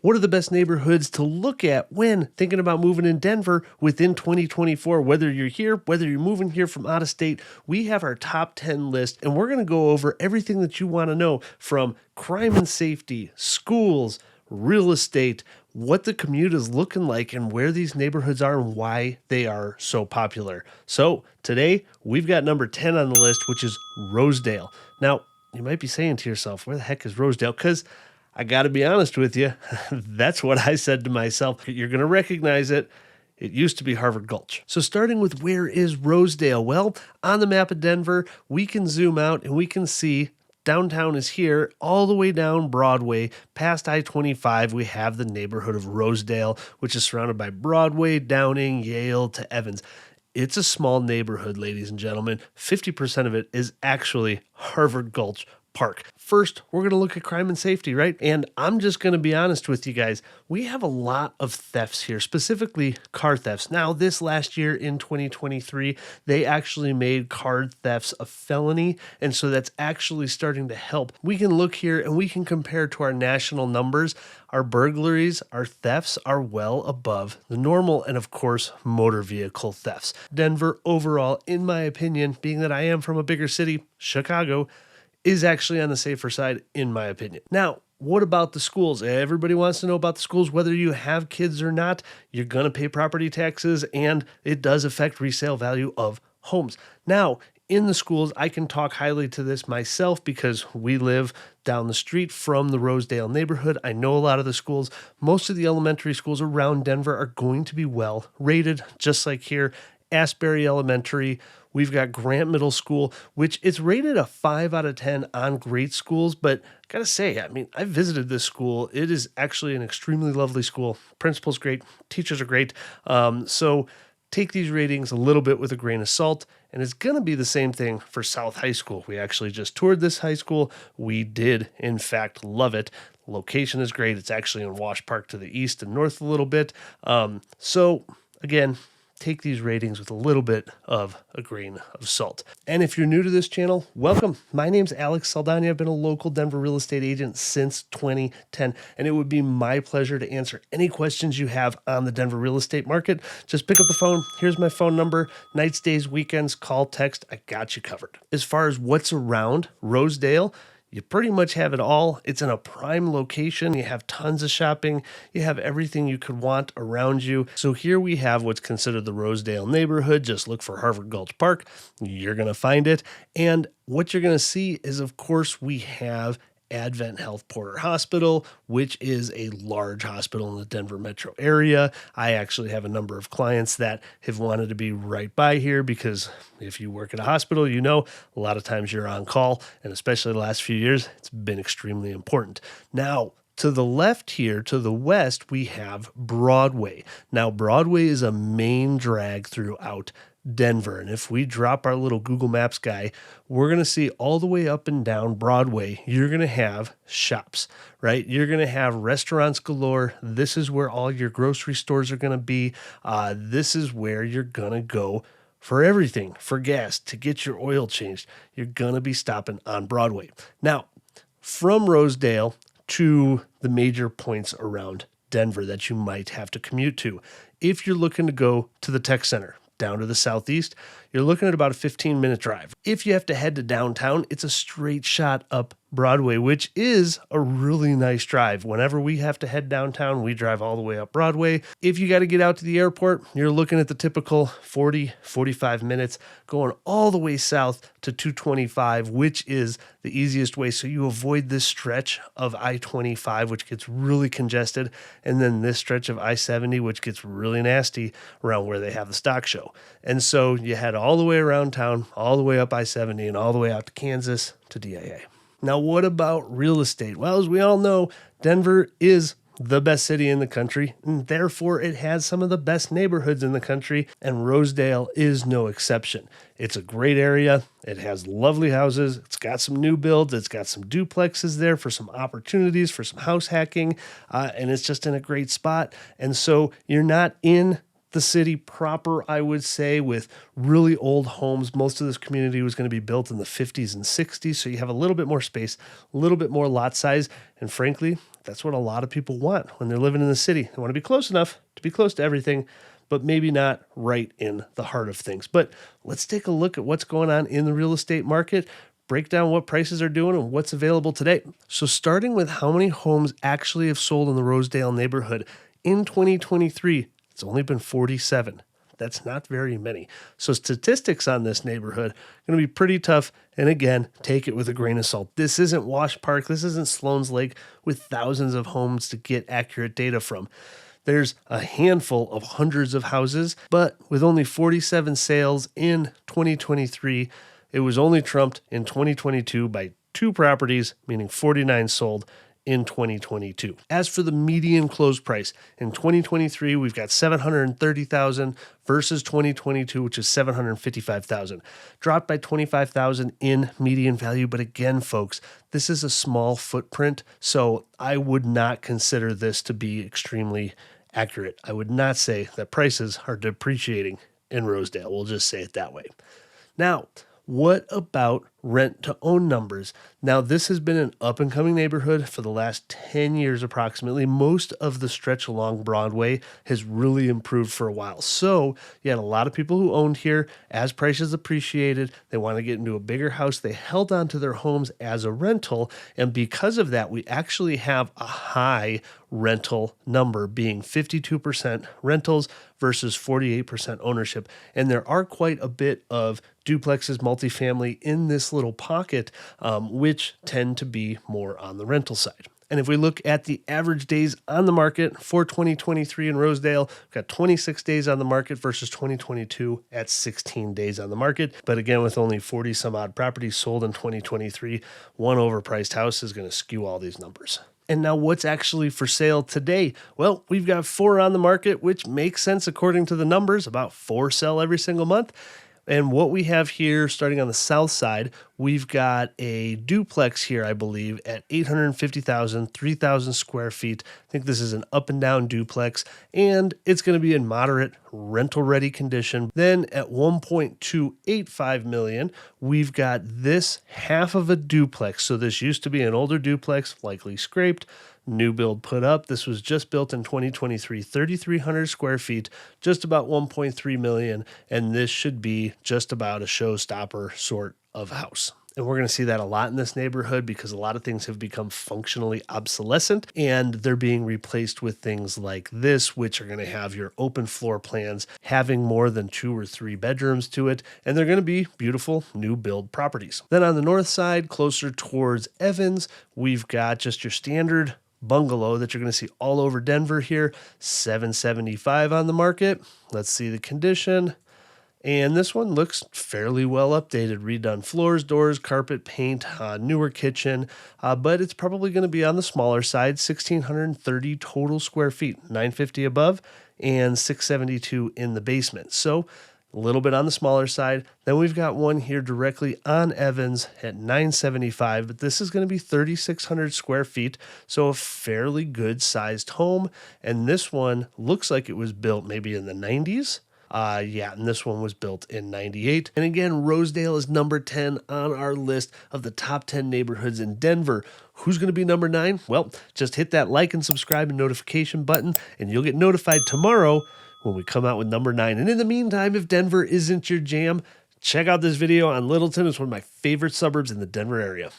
What are the best neighborhoods to look at when thinking about moving in Denver within 2024? Whether you're here, whether you're moving here from out of state, we have our top 10 list, and we're going to go over everything that you want to know from crime and safety, schools, real estate, what the commute is looking like, and where these neighborhoods are and why they are so popular. So today we've got number 10 on the list, which is Rosedale. Now, you might be saying to yourself, where the heck is Rosedale? Because I got to be honest with you, that's what I said to myself. You're going to recognize it. It used to be Harvard Gulch. So starting with where is Rosedale? Well, on the map of Denver, we can zoom out and we can see downtown is here, all the way down Broadway, past I-25, we have the neighborhood of Rosedale, which is surrounded by Broadway, Downing, Yale to Evans. It's a small neighborhood, ladies and gentlemen. 50% of it is actually Harvard Gulch Park. First, we're going to look at crime and safety, right? And I'm just going to be honest with you guys. We have a lot of thefts here, specifically car thefts. Now, this last year in 2023, they actually made car thefts a felony. And so that's actually starting to help. We can look here and we can compare to our national numbers. Our burglaries, our thefts are well above the normal, and of course, motor vehicle thefts. Denver overall, in my opinion, being that I am from a bigger city, Chicago, is actually on the safer side, in my opinion. Now, what about the schools? Everybody wants to know about the schools. Whether you have kids or not, you're going to pay property taxes, and it does affect resale value of homes. Now, in the schools, I can talk highly to this myself because we live down the street from the Rosedale neighborhood. I know a lot of the schools. Most of the elementary schools around Denver are going to be well rated, just like here. Asbury Elementary. We've got Grant Middle School, which is rated a 5 out of 10 on great schools. But gotta say, I visited this school. It is actually an extremely lovely school. Principal's great. Teachers are great. So take these ratings a little bit with a grain of salt. And it's going to be the same thing for South High School. We actually just toured this high school. We did, in fact, love it. Location is great. It's actually in Wash Park to the east and north a little bit. So again, take these ratings with a little bit of a grain of salt. And if you're new to this channel, welcome. My name's Alex Saldana. I've been a local Denver real estate agent since 2010, and it would be my pleasure to answer any questions you have on the Denver real estate market. Just pick up the phone. Here's my phone number. Nights, days, weekends, call, text. I got you covered. As far as what's around Rosedale, you pretty much have it all. It's in a prime location. You have tons of shopping. You have everything you could want around you. So here we have what's considered the Rosedale neighborhood. Just look for Harvard Gulch Park. You're going to find it. And what you're going to see is, of course, we have Advent Health Porter Hospital, which is a large hospital in the Denver metro area. I actually have a number of clients that have wanted to be right by here because if you work at a hospital, you know a lot of times you're on call, and especially the last few years, it's been extremely important. Now, to the left here, to the west, we have Broadway. Now, Broadway is a main drag throughout Denver. And if we drop our little Google Maps guy, we're going to see all the way up and down Broadway, you're going to have shops, right? You're going to have restaurants galore. This is where all your grocery stores are going to be. This is where you're going to go for everything, for gas, to get your oil changed. You're going to be stopping on Broadway. Now, from Rosedale to the major points around Denver that you might have to commute to, if you're looking to go to the tech center, down to the southeast, you're looking at about a 15-minute drive. If you have to head to downtown, it's a straight shot up Broadway, which is a really nice drive. Whenever we have to head downtown, we drive all the way up Broadway. If you got to get out to the airport, you're looking at the typical 40, 45 minutes going all the way south to 225, which is the easiest way. So you avoid this stretch of I-25, which gets really congested, and then this stretch of I-70, which gets really nasty around where they have the stock show. And so you head all the way around town, all the way up I-70, and all the way out to Kansas to DIA. Now, what about real estate? Well, as we all know, Denver is the best city in the country, and therefore it has some of the best neighborhoods in the country, and Rosedale is no exception. It's a great area. It has lovely houses. It's got some new builds. It's got some duplexes there for some opportunities for some house hacking, and it's just in a great spot. And so you're not in the city proper, I would say, with really old homes. Most of this community was going to be built in the 50s and 60s, so you have a little bit more space, a little bit more lot size, and frankly, that's what a lot of people want when they're living in the city. They want to be close enough to be close to everything, but maybe not right in the heart of things. But let's take a look at what's going on in the real estate market, break down what prices are doing and what's available today. So starting with how many homes actually have sold in the Rosedale neighborhood in 2023, it's only been 47. That's not very many. So statistics on this neighborhood are going to be pretty tough. And again, take it with a grain of salt. This isn't Wash Park. This isn't Sloan's Lake with thousands of homes to get accurate data from. There's a handful of hundreds of houses, but with only 47 sales in 2023, it was only trumped in 2022 by 2 properties, meaning 49 sold in 2022. As for the median close price, in 2023, we've got $730,000 versus 2022, which is $755,000. Dropped by $25,000 in median value. But again, folks, this is a small footprint, so I would not consider this to be extremely accurate. I would not say that prices are depreciating in Rosedale. We'll just say it that way. Now, what about rent to own numbers? Now, this has been an up and coming neighborhood for the last 10 years approximately. Most of the stretch along Broadway has really improved for a while. So you had a lot of people who owned here. As prices appreciated, they want to get into a bigger house. They held on to their homes as a rental. And because of that, we actually have a high rental number, being 52% rentals versus 48% ownership. And there are quite a bit of duplexes, multifamily in this little pocket, which tend to be more on the rental side. And if we look at the average days on the market for 2023 in Rosedale, we've got 26 days on the market versus 2022 at 16 days on the market. But again, with only 40 some odd properties sold in 2023, one overpriced house is going to skew all these numbers. And now what's actually for sale today? Well, we've got 4 on the market, which makes sense according to the numbers. About 4 sell every single month. And what we have here, starting on the south side, we've got a duplex here, I believe, at 850,000, 3,000 square feet. I think this is an up and down duplex, and it's going to be in moderate rental-ready condition. Then at 1.285 million, we've got this half of a duplex. So this used to be an older duplex, likely scraped. New build put up. This was just built in 2023, 3,300 square feet, just about 1.3 million. And this should be just about a showstopper sort of house. And we're going to see that a lot in this neighborhood because a lot of things have become functionally obsolescent and they're being replaced with things like this, which are going to have your open floor plans, having more than 2 or 3 bedrooms to it. And they're going to be beautiful new build properties. Then on the north side, closer towards Evans, we've got just your standard bungalow that you're going to see all over Denver here, $775 on the market. Let's see the condition. And this one looks fairly well updated, redone floors, doors, carpet, paint, newer kitchen, but it's probably going to be on the smaller side, 1,630 total square feet, 950 above and 672 in the basement. So a little bit on the smaller side. Then we've got one here directly on Evans at 975, but this is going to be 3,600 square feet, so a fairly good sized home. And this one looks like it was built maybe in the 90s. And this one was built in 98. And again, Rosedale is number 10 on our list of the top 10 neighborhoods in Denver. Who's going to be number 9? Well, just hit that like and subscribe and notification button, and you'll get notified tomorrow when we come out with number 9. And in the meantime, if Denver isn't your jam, check out this video on Littleton. It's one of my favorite suburbs in the Denver area.